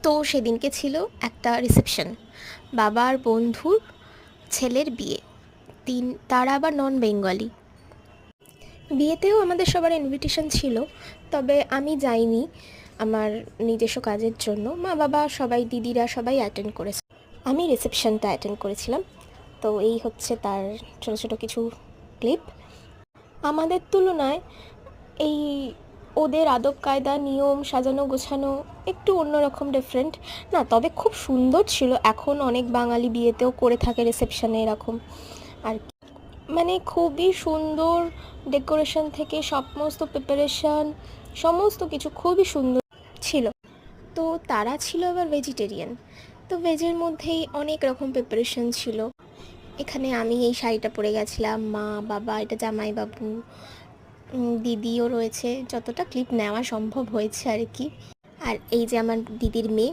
তো সেদিনকে ছিল একটা রিসেপশন, বাবার বন্ধুর ছেলের বিয়ে। তারা আবার নন বেঙ্গলি। বিয়েতেও আমাদের সবার ইনভিটেশন ছিল, তবে আমি যাইনি আমার নিজস্ব কাজের জন্য। মা বাবা সবাই, দিদিরা সবাই অ্যাটেন্ড করেছে, আমি রিসেপশনটা অ্যাটেন্ড করেছিলাম। তো এই হচ্ছে তার ছোটো ছোটো কিছু ক্লিপ। আমাদের তুলনায় এই ওদের আদব কায়দা, নিয়ম, সাজানো গোছানো একটু অন্যরকম, ডিফারেন্ট না, তবে খুব সুন্দর ছিল। এখন অনেক বাঙালি বিয়েতেও করে থাকে রিসেপশনে এরকম আর কি। মানে খুবই সুন্দর, ডেকোরেশন থেকে সমস্ত প্রিপারেশন, সমস্ত কিছু খুবই সুন্দর ছিল। তো তারা ছিল আবার ভেজিটেরিয়ান, তো ভেজের মধ্যেই অনেক রকম প্রিপারেশন ছিল। এখানে আমি এই শাড়িটা পরে গেছিলাম, মা বাবা, এটা জামাইবাবু, দিদিও রয়েছে, যতটা ক্লিপ নেওয়া সম্ভব হয়েছে আর কি। আর এই যে আমার দিদির মেয়ে,